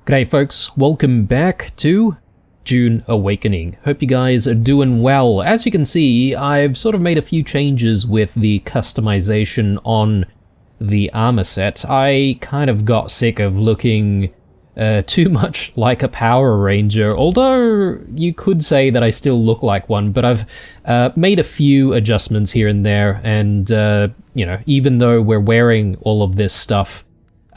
G'day folks, welcome back to Dune Awakening. Hope you guys are doing well. As you can see, I've sort of made a few changes with the customization on the armor set. I kind of got sick of looking too much like a Power Ranger, although you could say that I still look like one, but I've made a few adjustments here and there, and you know, even though we're wearing all of this stuff,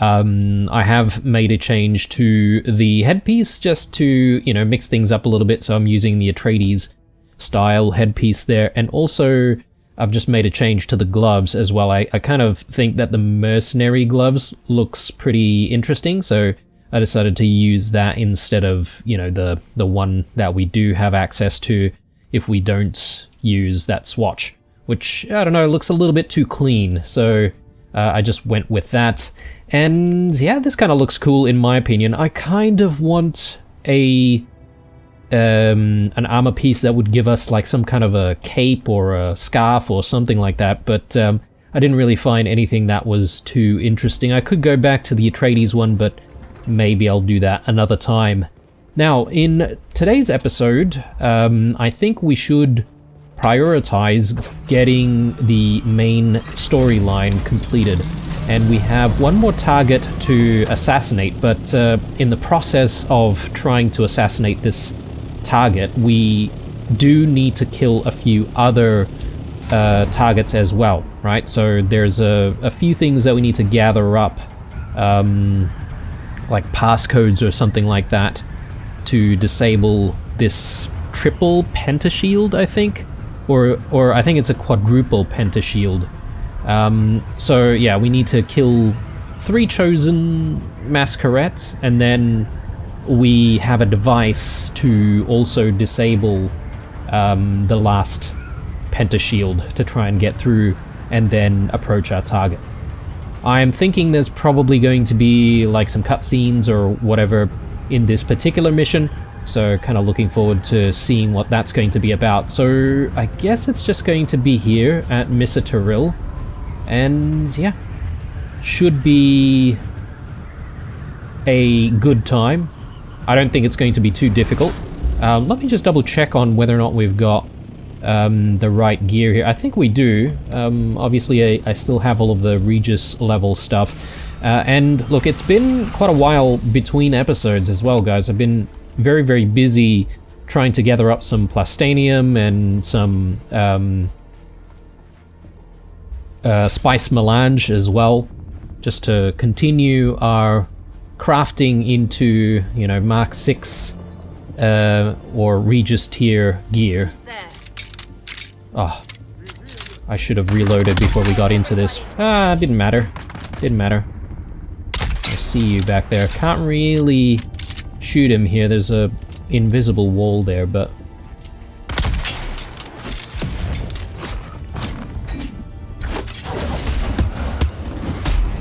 I have made a change to the headpiece just to, you know, mix things up a little bit. So I'm using the Atreides style headpiece there. And also I've just made a change to the gloves as well. I kind of think that the mercenary gloves looks pretty interesting. So I decided to use that instead of, you know, the one that we do have access to if we don't use that swatch, which, I don't know, looks a little bit too clean. So I just went with that. And yeah, this kind of looks cool in my opinion. I kind of want an armor piece that would give us like some kind of a cape or a scarf or something like that, but I didn't really find anything that was too interesting. I could go back to the Atreides one, but maybe I'll do that another time. Now, in today's episode, I think we should prioritize getting the main storyline completed. And we have one more target to assassinate, but in the process of trying to assassinate this target, we do need to kill a few other targets as well, right? So there's a few things that we need to gather up, like passcodes or something like that, to disable this triple pentashield, I think, or I think it's a quadruple pentashield. So yeah, we need to kill 3 chosen masquerettes, and then we have a device to also disable the last pentashield to try and get through and then approach our target. I'm thinking there's probably going to be like some cutscenes or whatever in this particular mission, so kind of looking forward to seeing what that's going to be about. So I guess it's just going to be here at Missa Tyrell. And yeah, should be a good time. I don't think it's going to be too difficult. Let me just double check on whether or not we've got the right gear here. I think we do. Obviously I still have all of the Regis level stuff. And look, it's been quite a while between episodes as well, guys. I've been very, very busy trying to gather up some plastanium and some spice melange as well, just to continue our crafting into, you know, Mark 6 or Regis tier gear. Oh, I should have reloaded before we got into this. Didn't matter. Didn't matter. I see you back there. Can't really shoot him here. There's a invisible wall there, but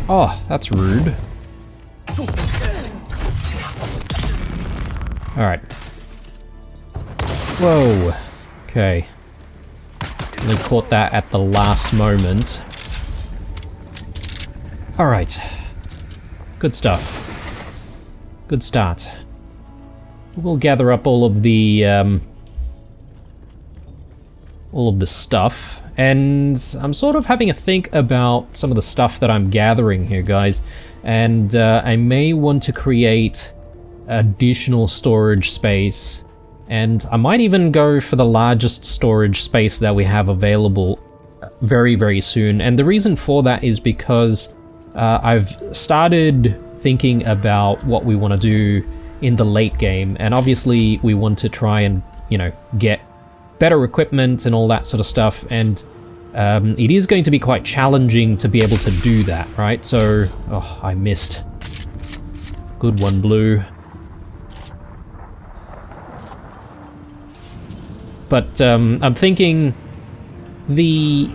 oh, that's rude. Alright. Whoa. Okay. Only caught that at the last moment. Alright. Good stuff. Good start. We'll gather up all of the stuff. And I'm sort of having a think about some of the stuff that I'm gathering here, guys. And I may want to create additional storage space. And I might even go for the largest storage space that we have available very, very soon. And the reason for that is because I've started thinking about what we want to do in the late game. And obviously we want to try and, you know, get better equipment and all that sort of stuff, and it is going to be quite challenging to be able to do that, right? So, oh, I missed. Good one, Blue. But I'm thinking the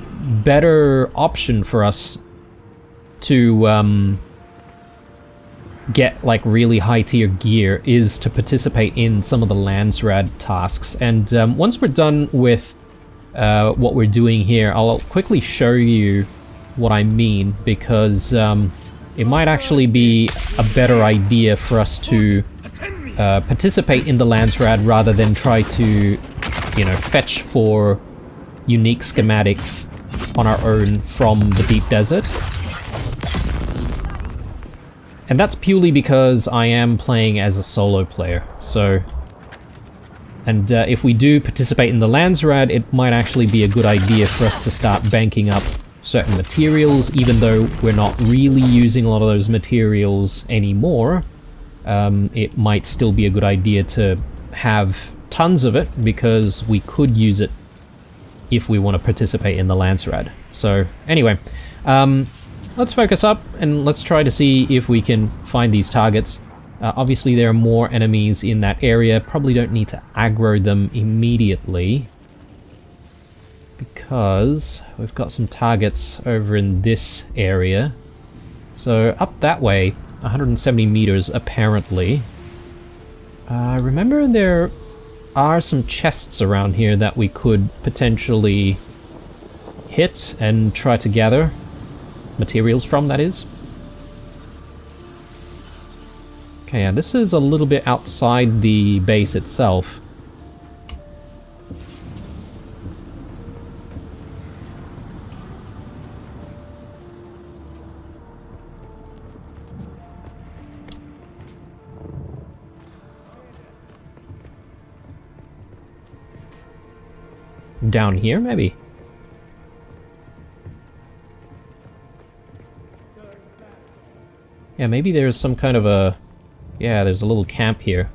better option for us to get like really high tier gear is to participate in some of the Landsrad tasks. And once we're done with what we're doing here, I'll quickly show you what I mean, because it might actually be a better idea for us to participate in the Landsrad rather than try to, you know, fetch for unique schematics on our own from the deep desert. And that's purely because I am playing as a solo player, so... And if we do participate in the Landsrad, it might actually be a good idea for us to start banking up certain materials, even though we're not really using a lot of those materials anymore. It might still be a good idea to have tons of it, because we could use it if we want to participate in the Landsrad. So anyway, let's focus up and let's try to see if we can find these targets. Obviously there are more enemies in that area. Probably don't need to aggro them immediately, because we've got some targets over in this area. So up that way, 170 meters apparently. Remember there are some chests around here that we could potentially hit and try to gather materials from, that is. Okay, yeah, this is a little bit outside the base itself. Down here, maybe? Yeah, maybe there's some kind of a... Yeah, there's a little camp here.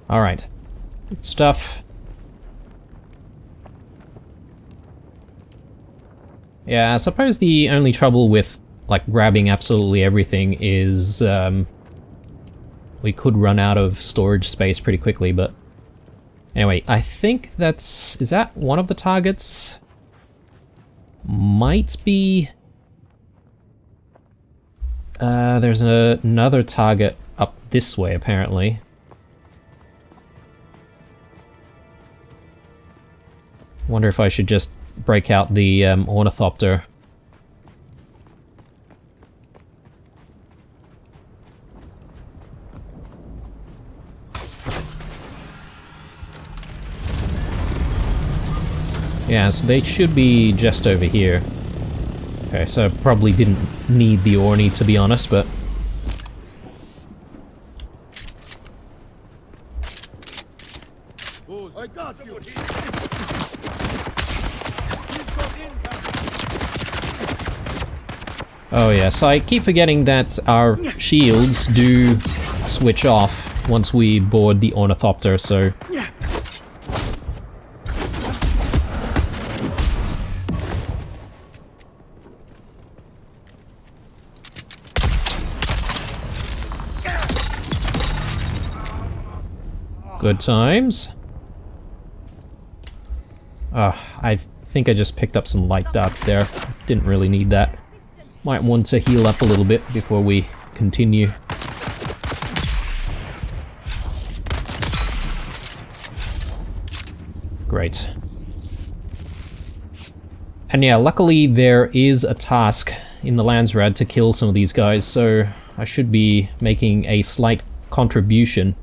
Alright. Good stuff. Yeah, I suppose the only trouble with, like, grabbing absolutely everything is, we could run out of storage space pretty quickly, but... Anyway, I think that's... Is that one of the targets? Might be... there's another target up this way, apparently. Wonder if I should just break out the ornithopter. Yeah, so they should be just over here. Okay, so I probably didn't need the Orni, to be honest, but... I got you. Oh yes, I keep forgetting that our shields do switch off once we board the ornithopter, so... Good times. I think I just picked up some light darts there. Didn't really need that. Might want to heal up a little bit before we continue. Great. And yeah, luckily there is a task in the Landsrad to kill some of these guys, so I should be making a slight contribution.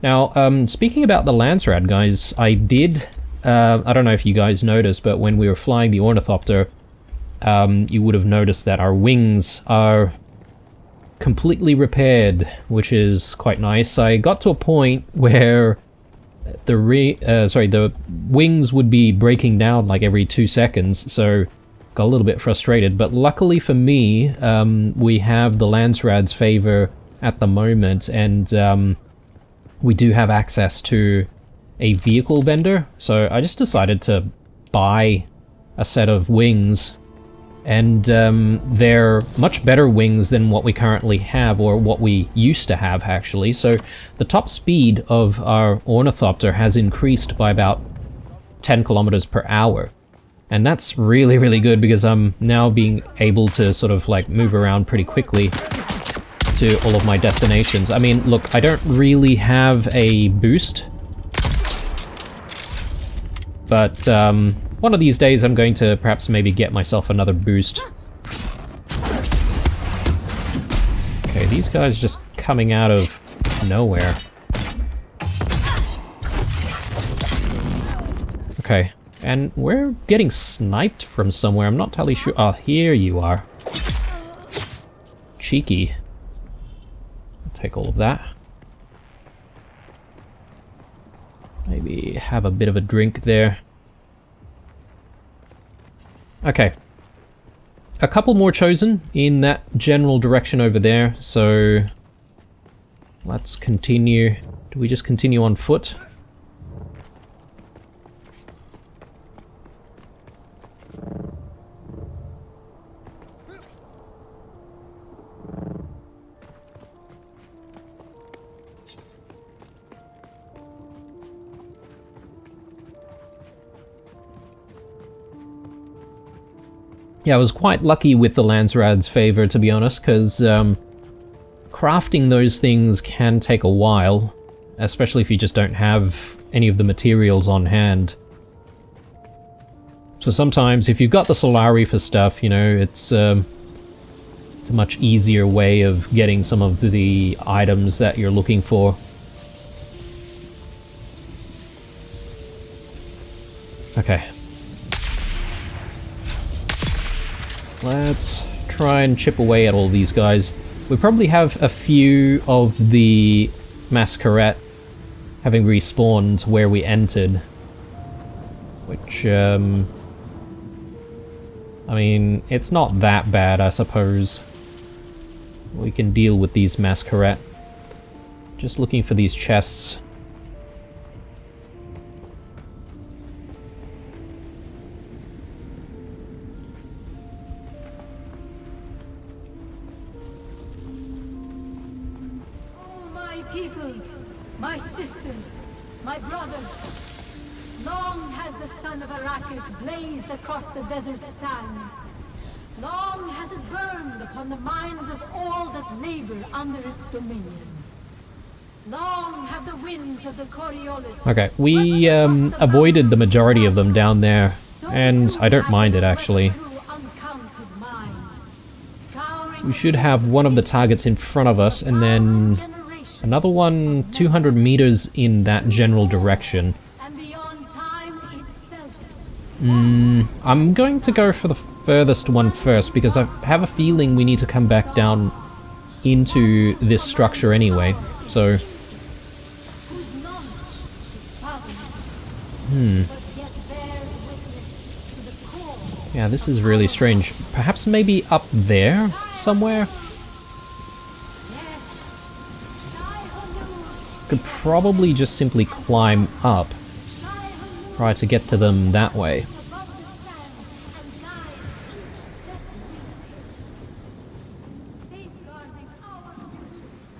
Now, speaking about the Landsrad, guys, I did... I don't know if you guys noticed, but when we were flying the ornithopter, you would have noticed that our wings are completely repaired, which is quite nice. I got to a point where the wings would be breaking down like every 2 seconds, so got a little bit frustrated. But luckily for me, we have the Landsrad's favor at the moment, and we do have access to a vehicle vendor, so I just decided to buy a set of wings And they're much better wings than what we currently have, or what we used to have, actually. So the top speed of our ornithopter has increased by about 10 kilometers per hour. And that's really, really good, because I'm now being able to sort of like move around pretty quickly to all of my destinations. I mean, look, I don't really have a boost, but one of these days I'm going to perhaps maybe get myself another boost. Okay, these guys just coming out of nowhere. Okay, and we're getting sniped from somewhere. I'm not entirely sure. Oh, here you are. Cheeky. I'll take all of that. Maybe have a bit of a drink there. Okay. A couple more chosen in that general direction over there, so let's continue. Do we just continue on foot? Yeah, I was quite lucky with the Landsrad's favor, to be honest, because crafting those things can take a while, especially if you just don't have any of the materials on hand. So sometimes, if you've got the Solari for stuff, you know, it's a much easier way of getting some of the items that you're looking for. Okay. Let's try and chip away at all these guys. We probably have a few of the Masquerade having respawned where we entered. Which, I mean, it's not that bad, I suppose. We can deal with these Masquerade. Just looking for these chests. People, my sisters, my brothers, long has the sun of Arrakis blazed across the desert sands. Long has it burned upon the minds of all that labor under its dominion. Long have the winds of the Coriolis... Okay, we avoided the majority of them down there, and I don't mind it, actually. We should have one of the targets in front of us, and then another one 200 meters in that general direction. I'm going to go for the furthest one first, because I have a feeling we need to come back down into this structure anyway, so... Yeah, this is really strange. Perhaps maybe up there somewhere? Could probably just simply climb up. Try to get to them that way.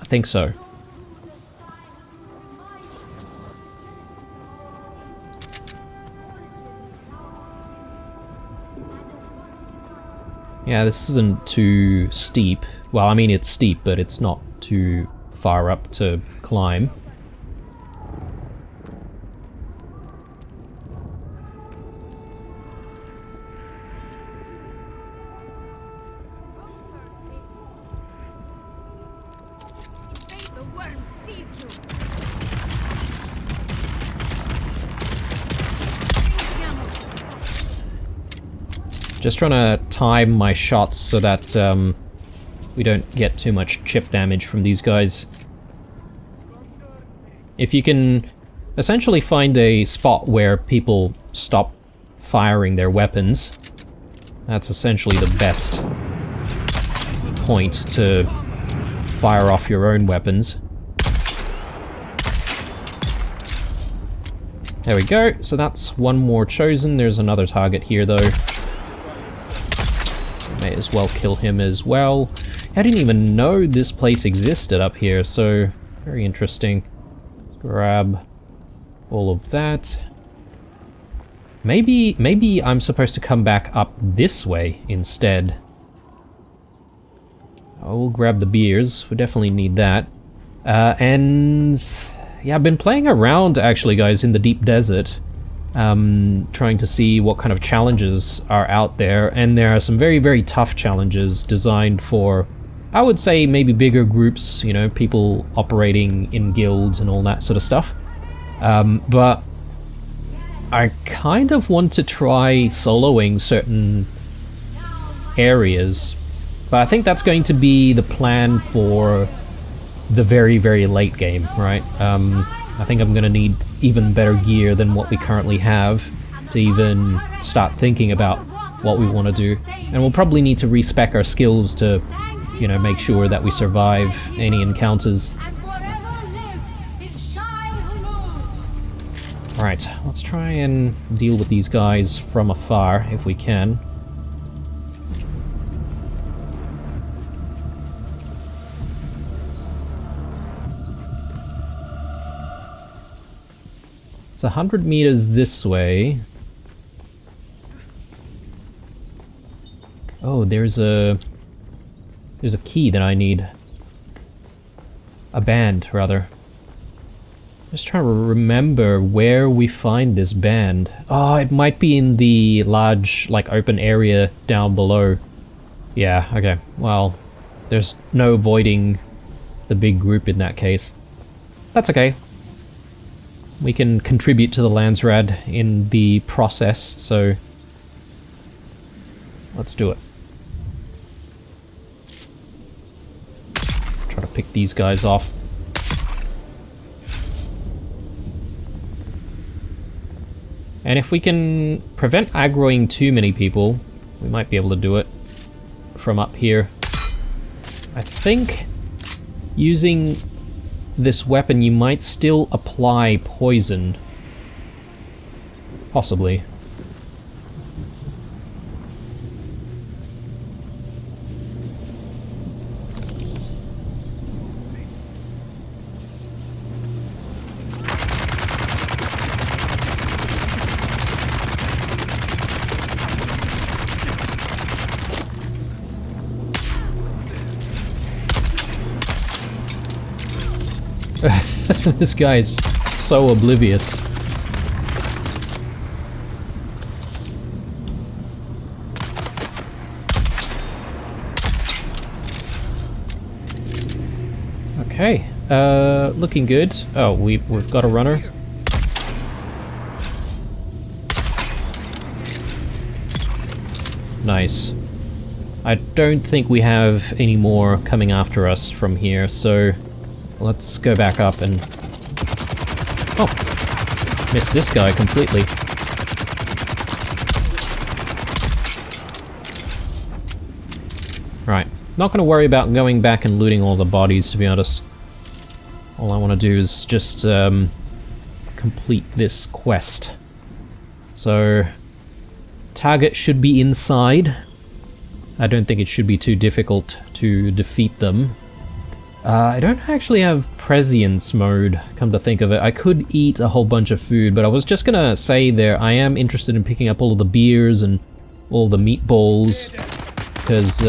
I think so. Yeah, this isn't too steep. Well, I mean, it's steep, but it's not too far up to climb. Just trying to time my shots so that we don't get too much chip damage from these guys. If you can essentially find a spot where people stop firing their weapons, that's essentially the best point to fire off your own weapons. There we go, so that's one more chosen. There's another target here though. as well kill him as well. I didn't even know this place existed up here, so very interesting. Let's grab all of that. Maybe I'm supposed to come back up this way instead. I will grab the beers. We definitely need that. And yeah, I've been playing around actually, guys, in the deep desert, trying to see what kind of challenges are out there, and there are some very, very tough challenges designed for, I would say, maybe bigger groups, you know, people operating in guilds and all that sort of stuff. But I kind of want to try soloing certain areas, but I think that's going to be the plan for the very, very late game, right? I think I'm going to need even better gear than what we currently have to even start thinking about what we want to do. And we'll probably need to respec our skills to, you know, make sure that we survive any encounters. Alright, let's try and deal with these guys from afar if we can. It's 100 meters this way. Oh, there's a key that I need. A band, rather. Just trying to remember where we find this band. Oh, it might be in the large, like, open area down below. Yeah, okay. Well, there's no avoiding the big group in that case. That's okay. We can contribute to the Landsrad in the process, so let's do it. Try to pick these guys off. And if we can prevent aggroing too many people, we might be able to do it from up here. I think using this weapon you might still apply poison. Possibly. This guy's so oblivious. Okay, looking good. Oh, we've got a runner. Nice. I don't think we have any more coming after us from here, so let's go back up and... Oh! Missed this guy completely. Right. Not gonna worry about going back and looting all the bodies, to be honest. All I want to do is just complete this quest. So... target should be inside. I don't think it should be too difficult to defeat them. I don't actually have prescience mode, come to think of it. I could eat a whole bunch of food, but I was just gonna say there, I am interested in picking up all of the beers and all the meatballs, because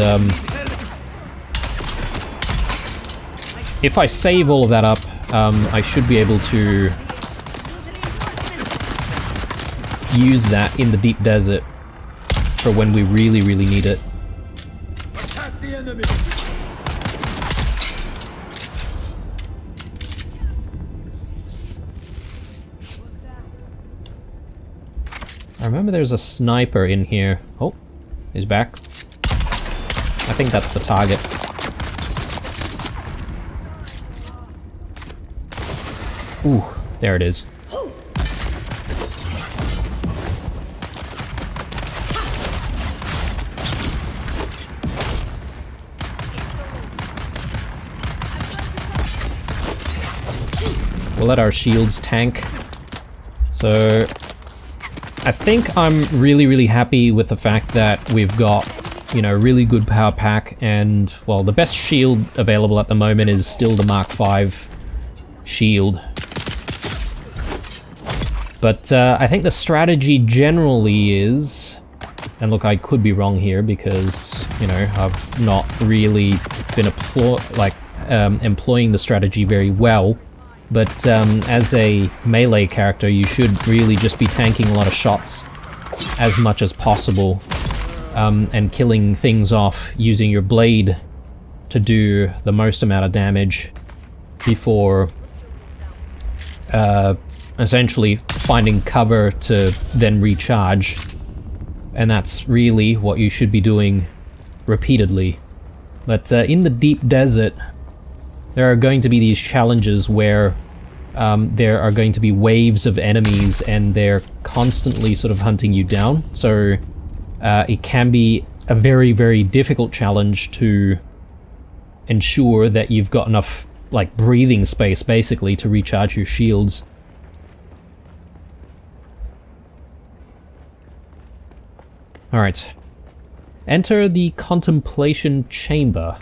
if I save all of that up, I should be able to use that in the deep desert for when we really, really need it. Attack the enemy. I remember there's a sniper in here. Oh, he's back. I think that's the target. Ooh, there it is. We'll let our shields tank. So I think I'm really, really happy with the fact that we've got you know, really good power pack, and, well, the best shield available at the moment is still the Mark V shield. But I think the strategy generally is, and look, I could be wrong here because, you know, I've not really been employing the strategy very well, but as a melee character, you should really just be tanking a lot of shots as much as possible, and killing things off using your blade to do the most amount of damage before essentially finding cover to then recharge. And that's really what you should be doing repeatedly. But in the deep desert, there are going to be these challenges where there are going to be waves of enemies and they're constantly sort of hunting you down. So it can be a very, very difficult challenge to ensure that you've got enough, like, breathing space, basically, to recharge your shields. Alright. Enter the Contemplation Chamber.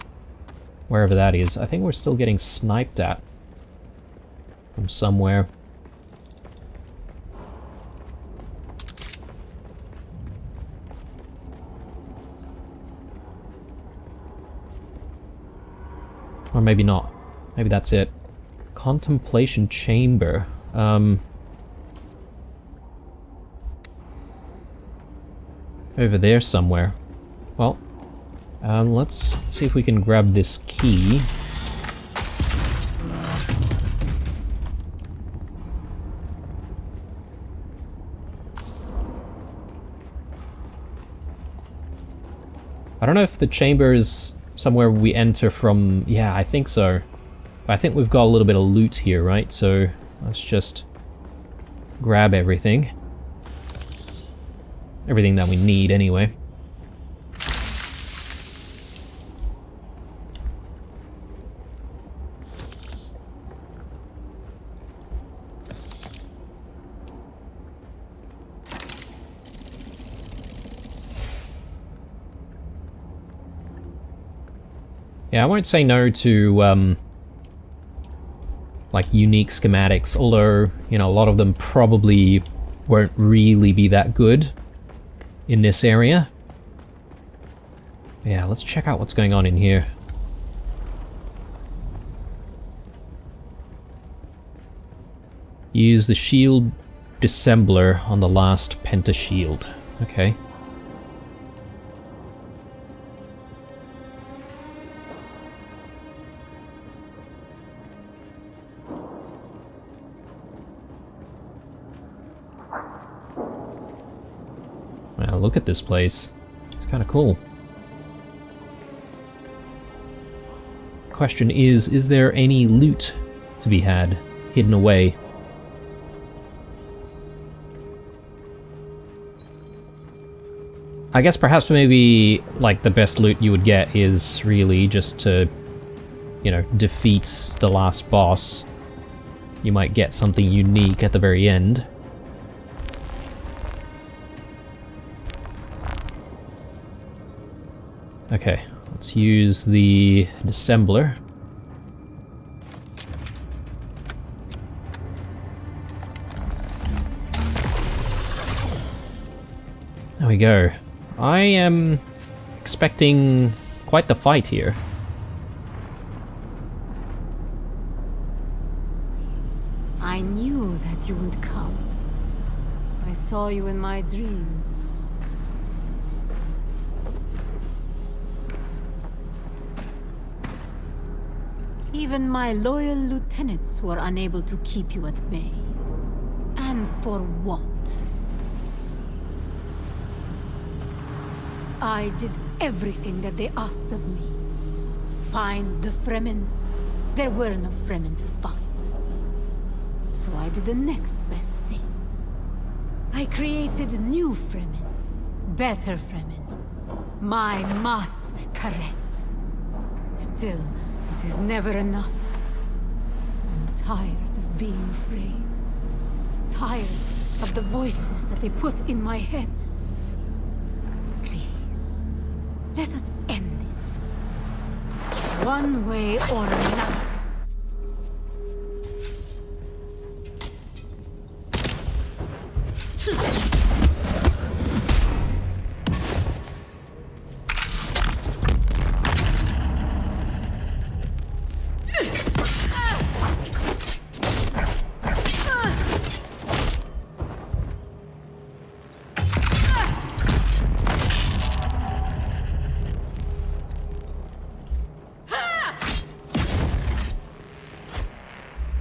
Wherever that is. I think we're still getting sniped at from somewhere. Or maybe not. Maybe that's it. Contemplation Chamber. Over there somewhere. Well, let's see if we can grab this key. I don't know if the chamber is somewhere we enter from... Yeah, I think so. But I think we've got a little bit of loot here, right? So let's just grab everything. Everything that we need, anyway. Yeah, I won't say no to, like, unique schematics, although, you know, a lot of them probably won't really be that good in this area. Yeah, let's check out what's going on in here. Use the shield dissembler on the last penta shield. Okay. Wow, look at this place. It's kind of cool. Question is there any loot to be had hidden away? I guess perhaps maybe, like, the best loot you would get is really just to, you know, defeat the last boss. You might get something unique at the very end. Okay, let's use the dissembler. There we go. I am expecting quite the fight here. I knew that you would come. I saw you in my dreams. Even my loyal lieutenants were unable to keep you at bay. And for what? I did everything that they asked of me. Find the Fremen. There were no Fremen to find. So I did the next best thing. I created new Fremen. Better Fremen. My Mas Karet. Still, it is never enough. I'm tired of being afraid. Tired of the voices that they put in my head. Please, Let us end this. One way or another.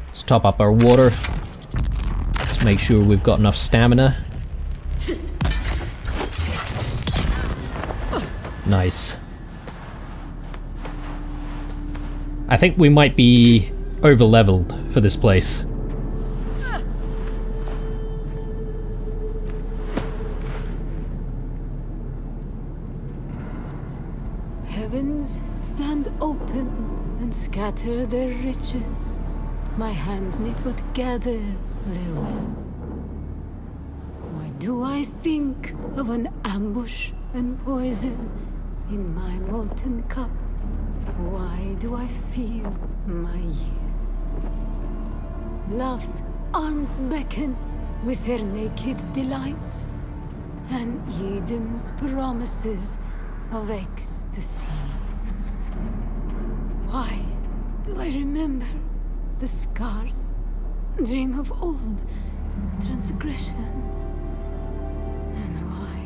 Let's top up our water. Let's make sure we've got enough stamina. Nice. I think we might be over-leveled for this place. Heavens stand open and scatter their riches. My hands knit but gather their will. Why do I think of an ambush and poison in my molten cup? Why do I feel my years? Love's arms beckon with their naked delights, and Eden's promises of ecstasies. Why do I remember the scars, dream of old transgressions? And why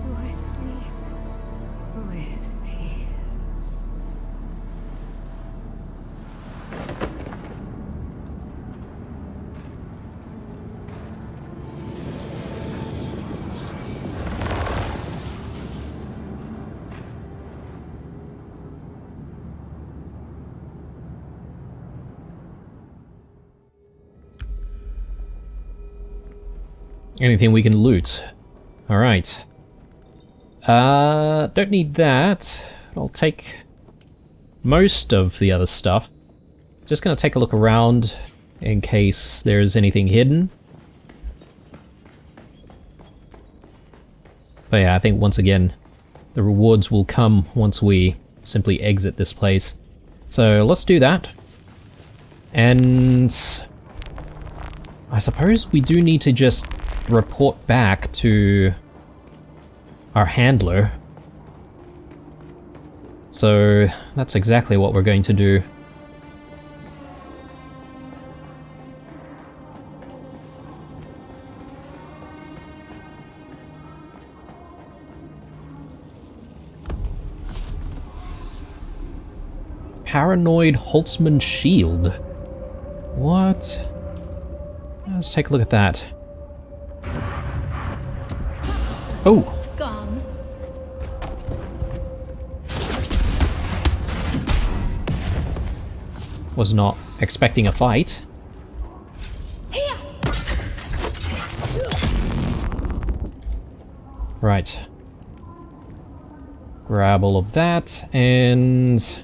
do I sleep with fears? Anything we can loot. Alright. Don't need that. I'll take most of the other stuff. Just gonna take a look around in case there's anything hidden. But yeah, I think once again, the rewards will come once we simply exit this place. So let's do that. And I suppose we do need to just report back to our handler. So that's exactly what we're going to do. Paranoid Holtzman shield. What? Let's take a look at that. Oh! Scum. Was not expecting a fight. Right. Grab all of that, and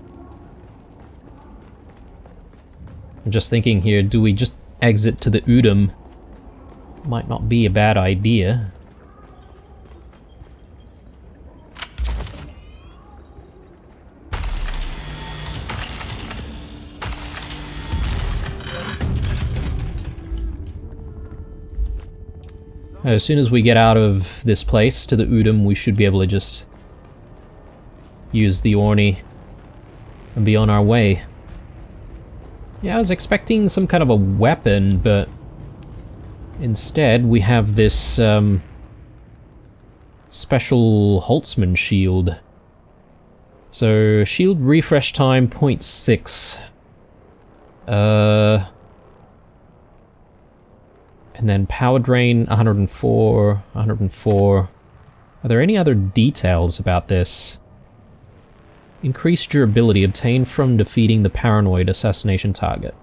I'm just thinking here, do we just exit to the Udom? Might not be a bad idea. As soon as we get out of this place to the Udom, we should be able to just use the Orni and be on our way. Yeah, I was expecting some kind of a weapon, but instead we have this special Holtzman shield. So shield refresh time 0.6. And then power drain 104, 104. Are there any other details about this? Increased durability obtained from defeating the paranoid assassination target.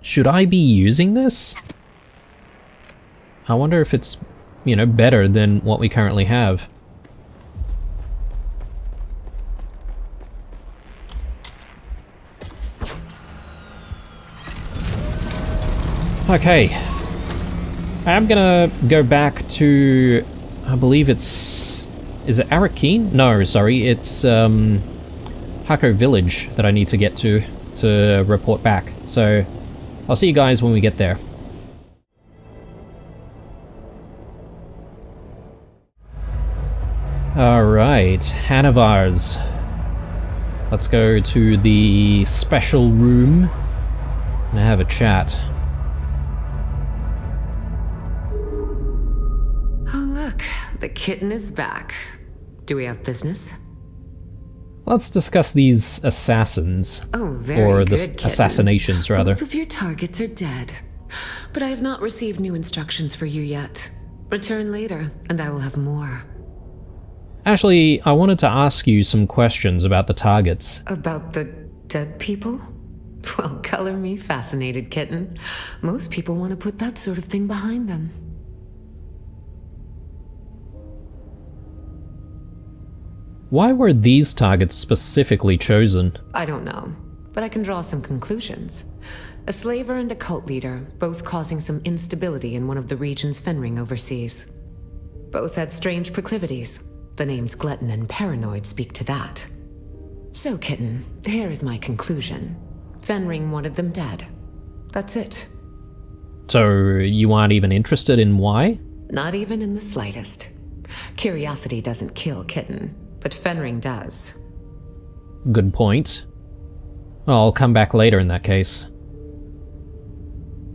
Should I be using this? I wonder if it's, you know, better than what we currently have. Okay. I'm gonna go back to... I believe it's... Is it Arakeen? No, sorry. It's Hako Village that I need to get to report back. So I'll see you guys when we get there. Alright, Hanavars. Let's go to the special room and have a chat. Oh look, the kitten is back. Do we have business? Let's discuss these assassins. Oh, very or good, the kitten. assassinations, rather. Both of your targets are dead. But I have not received new instructions for you yet. Return later, and I will have more. Actually, I wanted to ask you some questions about the targets. About the dead people? Well, color me fascinated, kitten. Most people want to put that sort of thing behind them. Why were these targets specifically chosen? I don't know, but I can draw some conclusions. A slaver and a cult leader, both causing some instability in one of the regions Fenring oversees. Both had strange proclivities. The names Glutton and Paranoid speak to that. So, kitten, here is my conclusion. Fenring wanted them dead. That's it. So, you aren't even interested in why? Not even in the slightest. Curiosity doesn't kill, kitten, but Fenring does. Good point. I'll come back later in that case.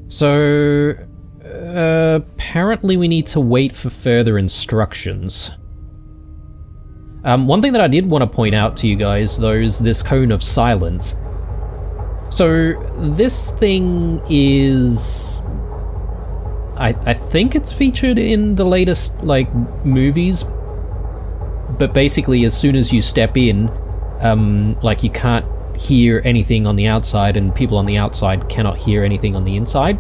So, apparently we need to wait for further instructions. One thing that I did want to point out to you guys, though, is this cone of silence. So, this thing is... I think it's featured in the latest, like, movies. But basically, as soon as you step in, like, you can't hear anything on the outside, and people on the outside cannot hear anything on the inside.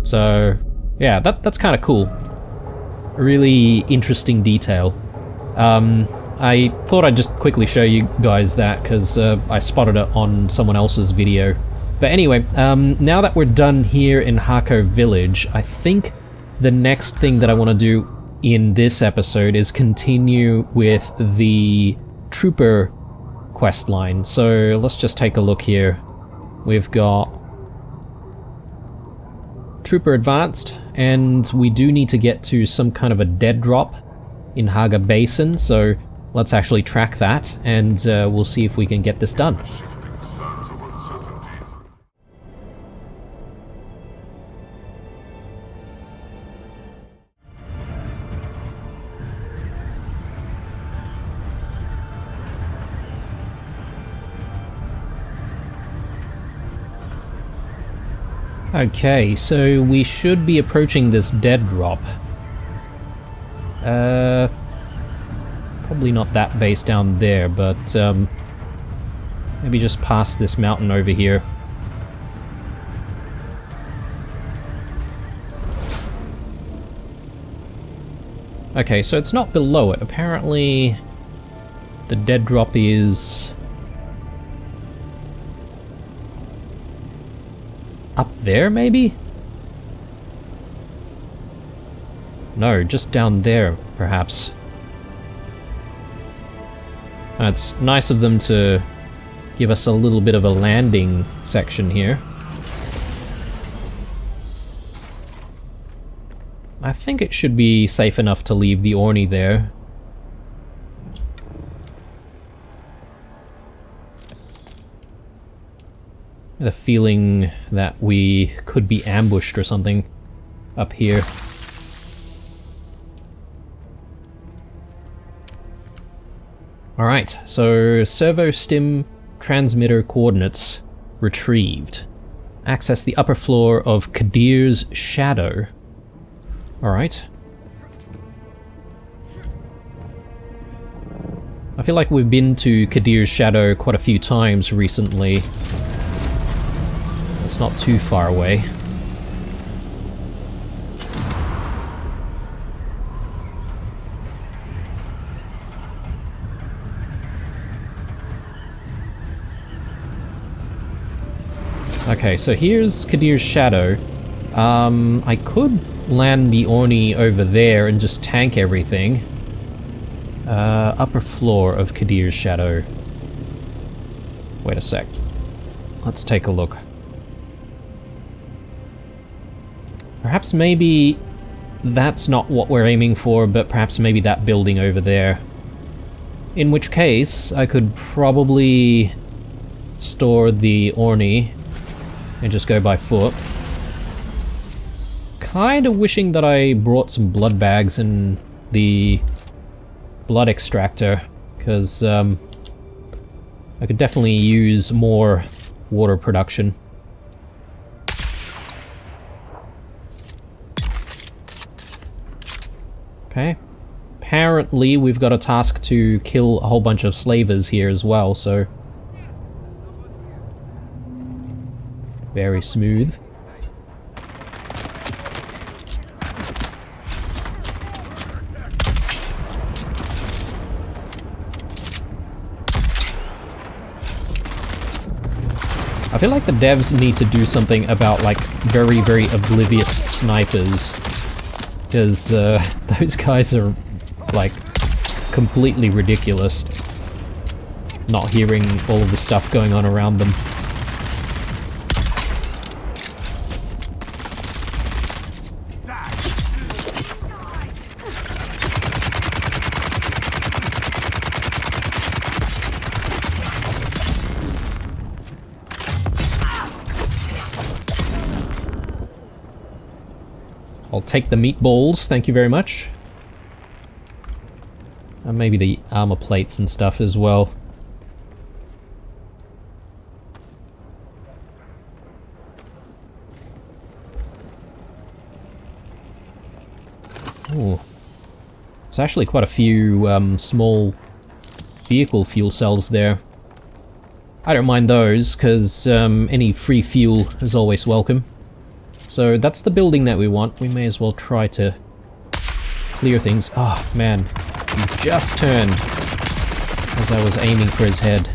So, yeah, that's kind of cool. A really interesting detail. I thought I'd just quickly show you guys that, because I spotted it on someone else's video. But anyway, now that we're done here in Hako Village, I think the next thing that I want to do in this episode is continue with the Trooper questline. So let's just take a look here. We've got Trooper Advanced, and we do need to get to some kind of a dead drop in Haga Basin, so let's actually track that, and we'll see if we can get this done. Okay, so we should be approaching this dead drop. Probably not that base down there, but maybe just past this mountain over here. Okay, so it's not below it. Apparently the dead drop is up there, maybe? No, just down there, perhaps. It's nice of them to give us a little bit of a landing section here. I think it should be safe enough to leave the Orni there. I had a feeling that we could be ambushed or something up here. Alright, so servo stim transmitter coordinates retrieved. Access the upper floor of Kadir's Shadow. Alright. I feel like we've been to Kadir's Shadow quite a few times recently. It's not too far away. Okay, so here's Kadir's shadow. I could land the Orni over there and just tank everything. Upper floor of Kadir's shadow. Wait a sec. Let's take a look. Perhaps maybe that's not what we're aiming for, but perhaps maybe that building over there. In which case, I could probably store the Orni and just go by foot. Kinda wishing that I brought some blood bags and the blood extractor, because I could definitely use more water production. Okay. Apparently we've got a task to kill a whole bunch of slavers here as well, so... very smooth. I feel like the devs need to do something about, like, very, very oblivious snipers. Because, those guys are, like, completely ridiculous. Not hearing all of the stuff going on around them. I'll take the meatballs, thank you very much. And maybe the armor plates and stuff as well. Ooh. There's actually quite a few small vehicle fuel cells there. I don't mind those, because any free fuel is always welcome. So that's the building that we want. We may as well try to clear things. Oh man, he just turned as I was aiming for his head.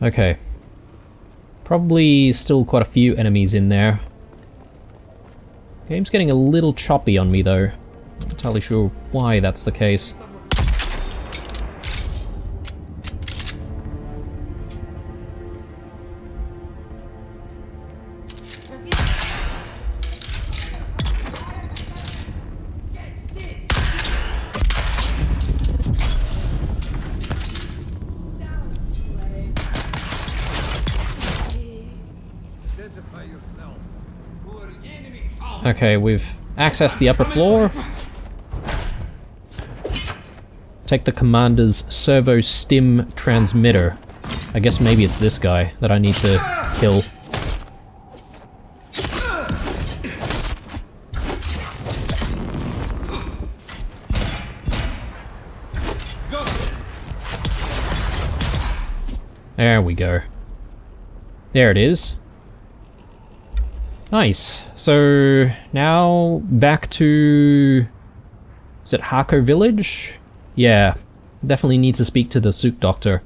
Okay. Probably still quite a few enemies in there. Game's getting a little choppy on me though. Not entirely sure why that's the case. Okay, we've accessed the upper floor. Take the commander's servo stim transmitter. I guess maybe it's this guy that I need to kill. There we go. There it is. Nice. So now back to... is it Hako Village? Yeah. Definitely need to speak to the Souk Doctor.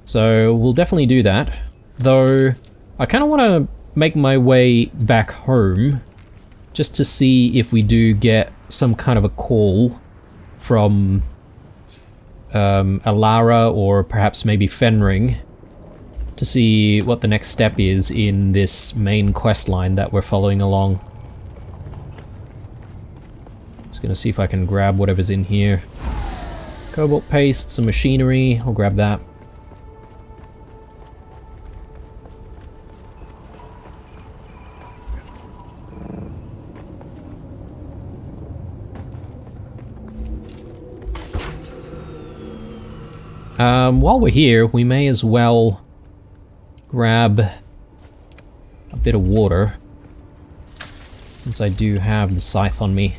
So we'll definitely do that. Though I kind of want to make my way back home just to see if we do get some kind of a call from Alara or perhaps maybe Fenring, to see what the next step is in this main quest line that we're following along. Just gonna see if I can grab whatever's in here. Cobalt paste, some machinery, I'll grab that. While we're here, we may as well grab a bit of water, since I do have the scythe on me.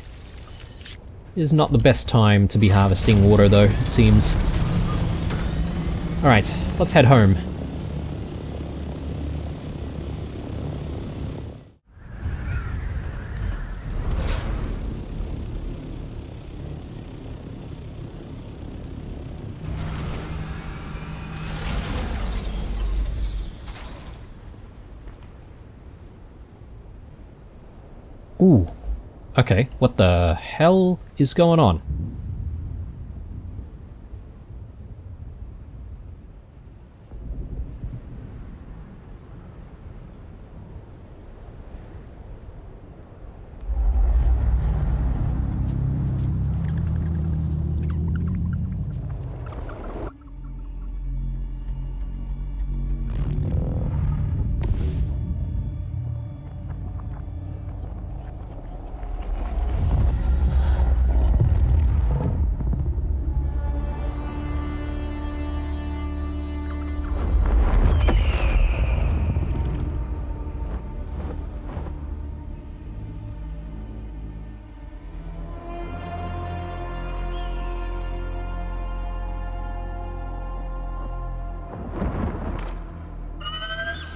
It is not the best time to be harvesting water though, it seems. Alright, let's head home. Ooh. Okay, what the hell is going on?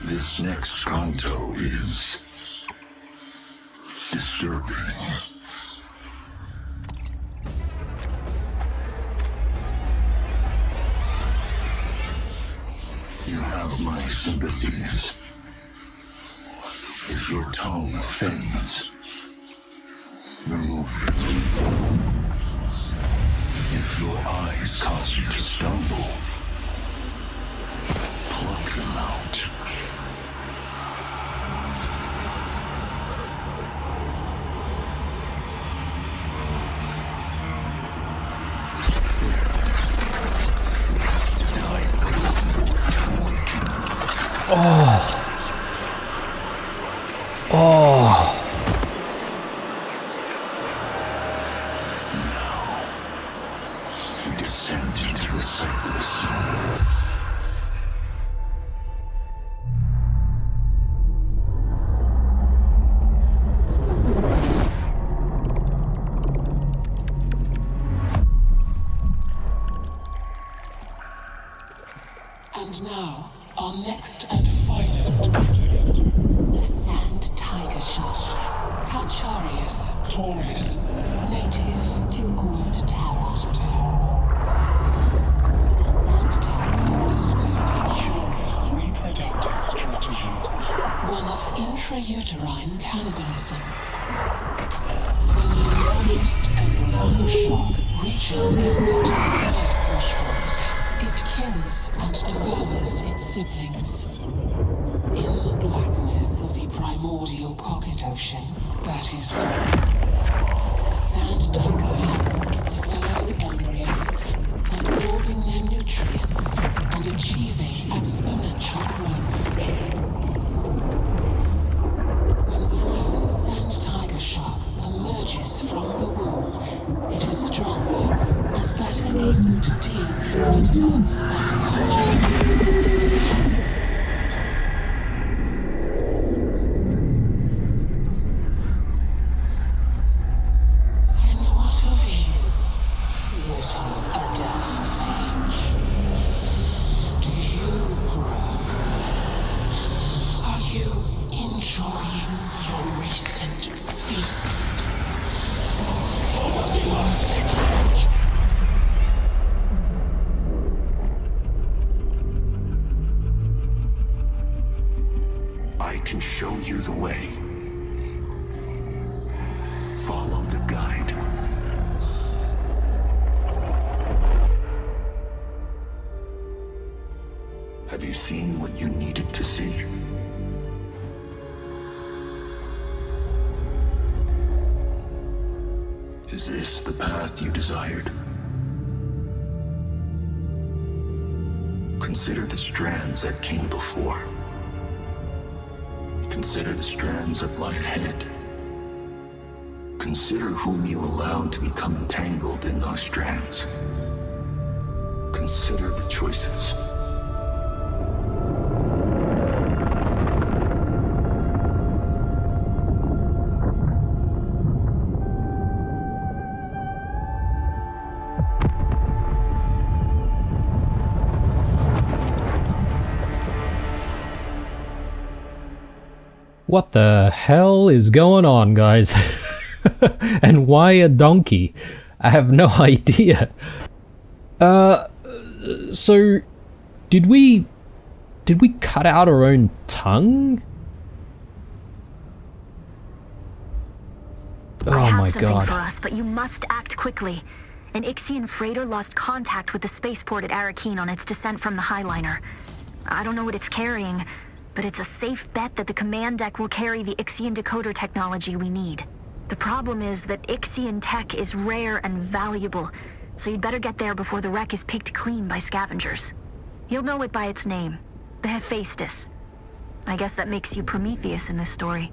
This next canto is disturbing. You have my sympathies. If your tongue offends, remove it. If your eyes cause you to stumble, pluck them out. We descend into the sightless. And now, our next and finest visitors. The sand tiger shark, Carcharius, Taurus, native to Old Terra. The sand tiger, displays a curious reproductive strategy. one of intrauterine cannibalism. When the largest embryonic shark reaches a certain size threshold, It kills and devours its siblings. in the blackness of the primordial pocket ocean, that is The sand tiger hunts its fellow embryos, absorbing their nutrients and achieving exponential growth. When the lone sand tiger shark emerges from the womb, it is stronger and better able to deal with predators and dehydration. And what of you, little Adelphage? Do you grow? Are you enjoying your recent feast? I can show you the way. Follow the guide. Have you seen what you needed to see? Is this the path you desired? Consider the strands that came before. Consider the strands that lie ahead. Consider whom you allowed to become entangled in those strands. Consider the choices. What the hell is going on, guys? And why a donkey? I have no idea. So did we cut out our own tongue? I Oh have my something god. for us, but you must act quickly. An Ixian freighter lost contact with the spaceport at Arakeen on its descent from the Highliner. I don't know what it's carrying, but it's a safe bet that the command deck will carry the Ixian decoder technology we need. The problem is that Ixian tech is rare and valuable, so you'd better get there before the wreck is picked clean by scavengers. You'll know it by its name, the Hephaestus. I guess that makes you Prometheus in this story.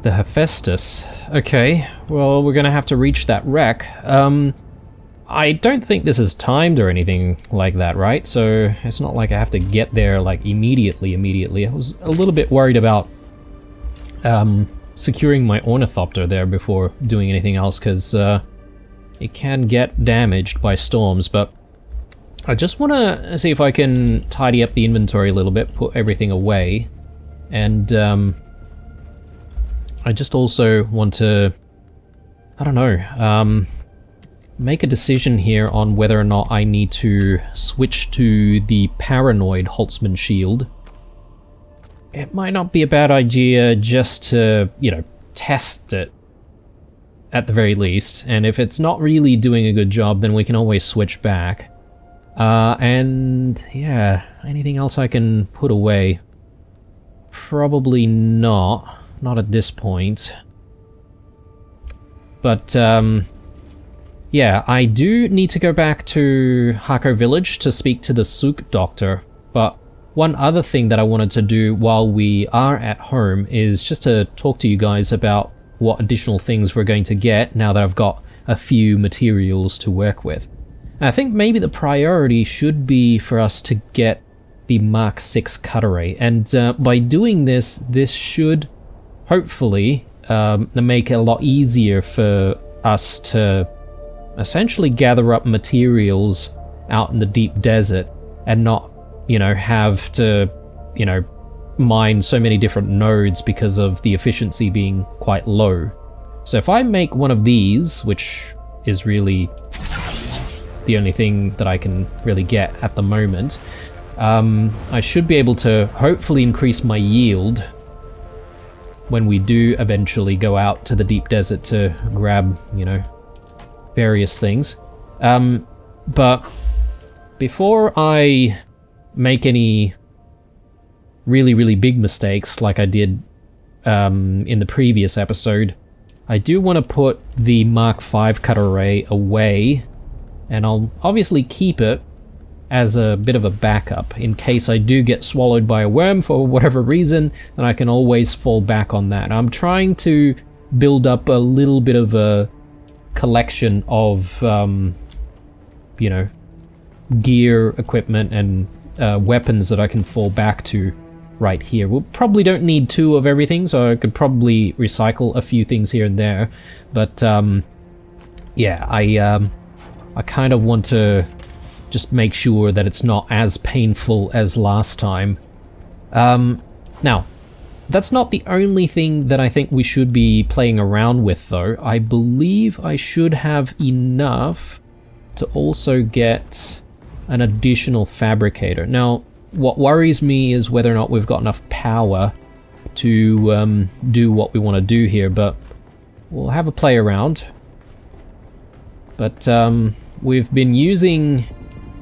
The Hephaestus. Okay, well, we're gonna have to reach that wreck. I don't think this is timed or anything like that, right? So it's not like I have to get there like immediately. I was a little bit worried about securing my ornithopter there before doing anything else, because it can get damaged by storms, but I just want to see if I can tidy up the inventory a little bit, put everything away, and I just also want to, I don't know, make a decision here on whether or not I need to switch to the paranoid Holtzman shield. It might not be a bad idea just to, you know, test it at the very least, and if it's not really doing a good job, then we can always switch back. And yeah, anything else I can put away? Probably not at this point. But yeah, I do need to go back to Hako Village to speak to the Sook Doctor, but one other thing that I wanted to do while we are at home is just to talk to you guys about what additional things we're going to get now that I've got a few materials to work with. I think maybe the priority should be for us to get the Mark 6 cutter ray, and by doing this, this should hopefully make it a lot easier for us to essentially gather up materials out in the deep desert and not, you know, have to, you know, mine so many different nodes because of the efficiency being quite low. So if I make one of these, which is really the only thing that I can really get at the moment, I should be able to hopefully increase my yield when we do eventually go out to the deep desert to grab, you know, various things. But before I make any really big mistakes like I did in the previous episode, I do want to put the Mark 5 cutter ray away, and I'll obviously keep it as a bit of a backup in case I do get swallowed by a worm for whatever reason, then I can always fall back on that. I'm trying to build up a little bit of a collection of you know, gear, equipment, and weapons that I can fall back to right here. We probably don't need 2 of everything, so I could probably recycle a few things here and there, but yeah, I kind of want to just make sure that it's not as painful as last time. Now, that's not the only thing that I think we should be playing around with, though. I believe I should have enough to also get an additional fabricator. Now, what worries me is whether or not we've got enough power to do what we want to do here, but we'll have a play around. But we've been using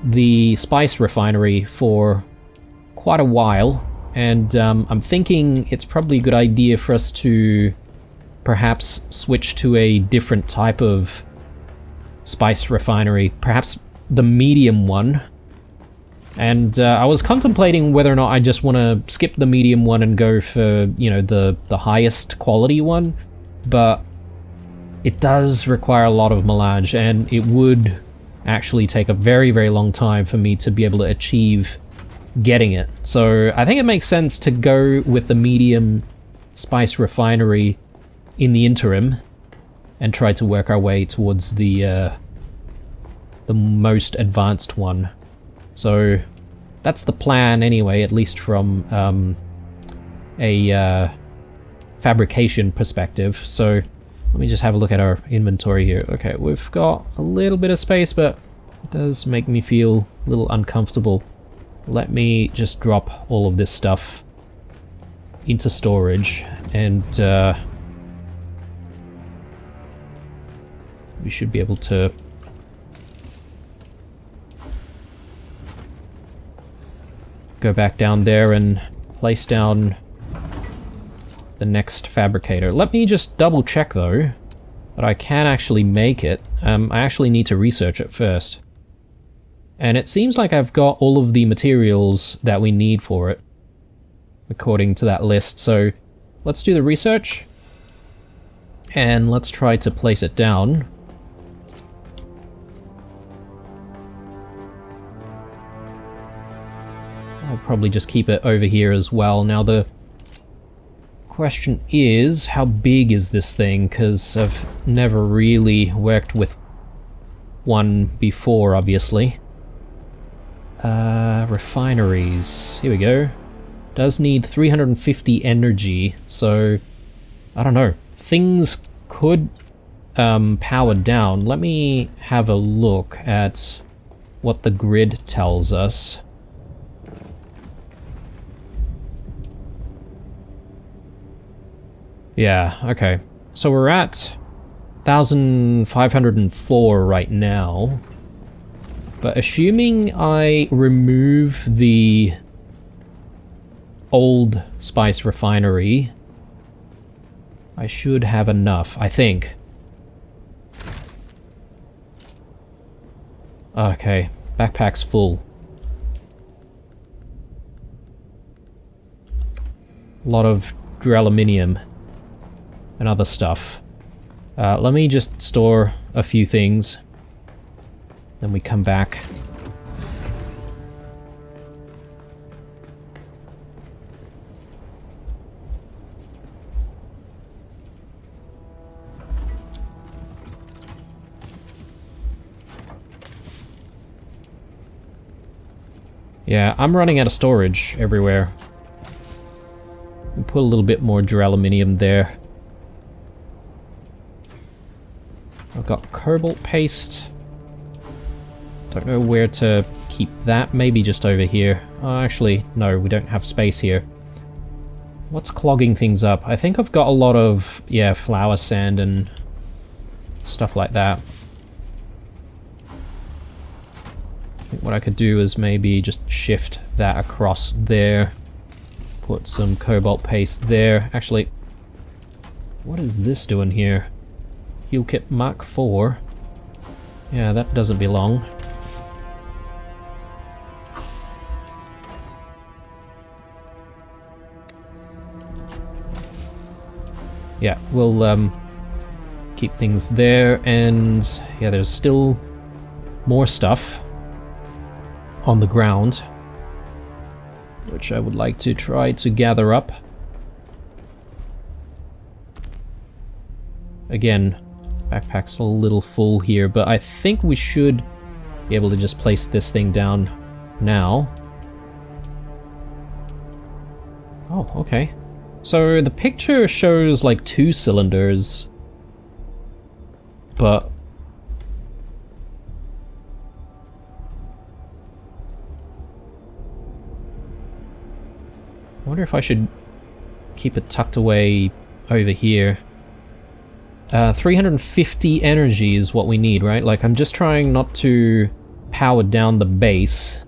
the spice refinery for quite a while, and I'm thinking it's probably a good idea for us to perhaps switch to a different type of spice refinery, perhaps the medium one. And I was contemplating whether or not I just want to skip the medium one and go for, you know, the highest quality one, but it does require a lot of millage, and it would actually take a very, very long time for me to be able to achieve getting it. So I think it makes sense to go with the medium spice refinery in the interim and try to work our way towards the most advanced one. So that's the plan anyway, at least from a fabrication perspective. So let me just have a look at our inventory here. Okay, we've got a little bit of space, but it does make me feel a little uncomfortable. Let me just drop all of this stuff into storage, and we should be able to go back down there and place down the next fabricator. Let me just double check though that I can actually make it. I actually need to research it first. And it seems like I've got all of the materials that we need for it, according to that list. So let's do the research, and let's try to place it down. I'll probably just keep it over here as well. Now the question is, how big is this thing? Because I've never really worked with one before, obviously. Refineries. Here we go. Does need 350 energy, so I don't know. Things could power down. Let me have a look at what the grid tells us. Yeah, okay. So we're at 1,504 right now. But assuming I remove the old spice refinery, I should have enough, I think. Okay, backpack's full. A lot of duraluminum and other stuff. Let me just store a few things. Then we come back. Yeah, I'm running out of storage everywhere. We'll put a little bit more duraluminum there. I've got cobalt paste. Don't know where to keep that. Maybe just over here. Oh, actually, no, we don't have space here. What's clogging things up? I think I've got a lot of, yeah, flour sand and stuff like that. I think what I could do is maybe just shift that across there. Put some cobalt paste there. Actually, what is this doing here? Heal kit Mark IV. Yeah, that doesn't belong. Yeah, we'll keep things there, and yeah, there's still more stuff on the ground, which I would like to try to gather up. Again, backpack's a little full here, but I think we should be able to just place this thing down now. Oh, okay. So the picture shows like 2 cylinders, but I wonder if I should keep it tucked away over here. 350 energy is what we need, right? Like, I'm just trying not to power down the base.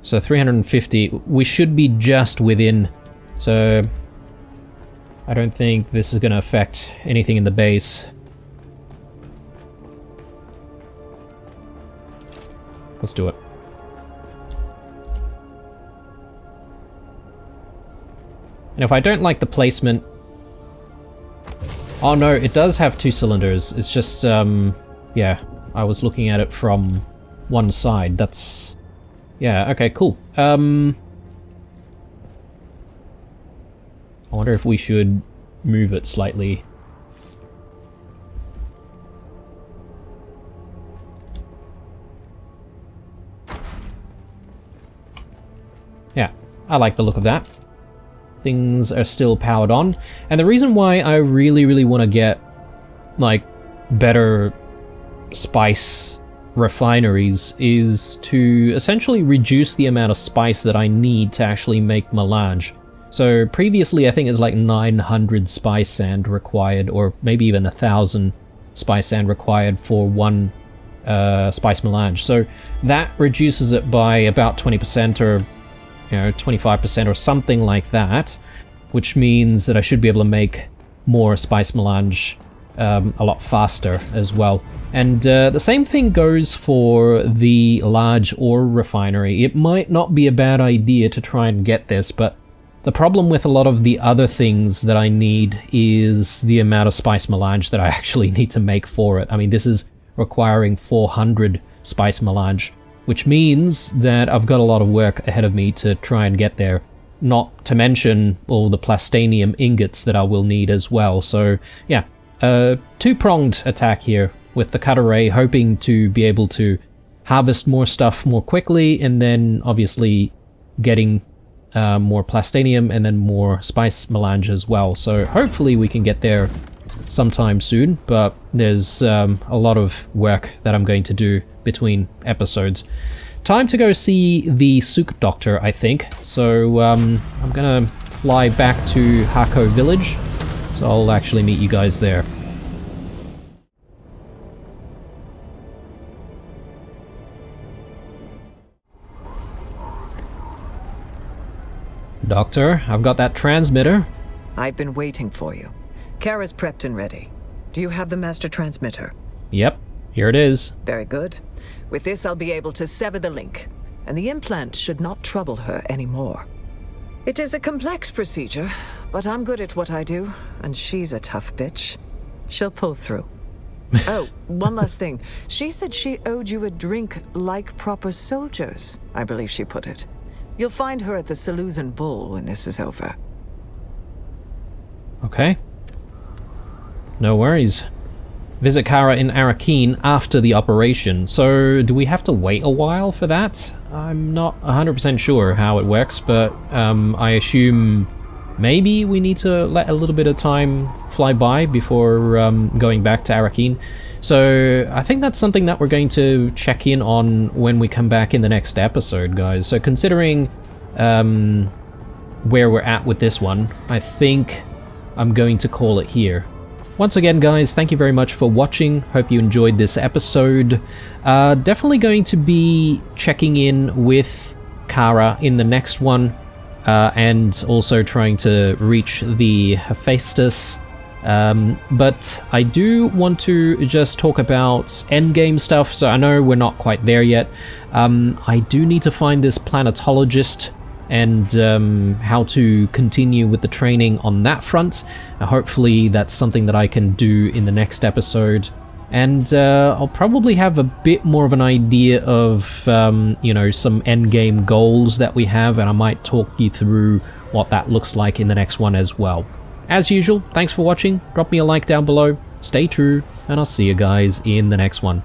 So 350, we should be just within, so I don't think this is going to affect anything in the base. Let's do it. And if I don't like the placement Oh no, it does have 2 cylinders. It's just, yeah, I was looking at it from one side. That's... yeah, okay, cool. I wonder if we should move it slightly. Yeah, I like the look of that. Things are still powered on. And the reason why I really want to get, like, better spice refineries is to essentially reduce the amount of spice that I need to actually make melange. So previously I think it's like 900 spice sand required, or maybe even 1,000 spice sand required for one spice melange. So that reduces it by about 20%, or 25% or something like that, which means that I should be able to make more spice melange a lot faster as well. And the same thing goes for the large ore refinery. It might not be a bad idea to try and get this, but the problem with a lot of the other things that I need is the amount of spice melange that I actually need to make for it. I mean, this is requiring 400 spice melange, which means that I've got a lot of work ahead of me to try and get there. Not to mention all the plastanium ingots that I will need as well. So yeah, two-pronged attack here with the cut array, hoping to be able to harvest more stuff more quickly, and then obviously getting more plastanium and then more spice melange as well. So hopefully we can get there sometime soon, but there's a lot of work that I'm going to do between episodes. Time to go see the Sook Doctor, I think. So I'm gonna fly back to Hako Village, so I'll actually meet you guys there. Doctor, I've got that transmitter. I've been waiting for you. Kara's prepped and ready. Do you have the master transmitter? Yep, here it is. Very good. With this, I'll be able to sever the link, and the implant should not trouble her anymore. It is a complex procedure, but I'm good at what I do, and she's a tough bitch. She'll pull through. Oh, one last thing. She said she owed you a drink like proper soldiers, I believe she put it. You'll find her at the Seluzan Bull when this is over. Okay. No worries. Visit Kara in Arakeen after the operation. So, do we have to wait a while for that? I'm not 100% sure how it works, but I assume maybe we need to let a little bit of time fly by before going back to Arakeen. So, I think that's something that we're going to check in on when we come back in the next episode, guys. So, considering where we're at with this one, I think I'm going to call it here. Once again, guys, thank you very much for watching. Hope you enjoyed this episode. Definitely going to be checking in with Kara in the next one, and also trying to reach the Hephaestus. But I do want to just talk about endgame stuff, so I know we're not quite there yet. I do need to find this planetologist and how to continue with the training on that front. Hopefully that's something that I can do in the next episode. And I'll probably have a bit more of an idea of, some endgame goals that we have, and I might talk you through what that looks like in the next one as well. As usual, thanks for watching, drop me a like down below, stay true, and I'll see you guys in the next one.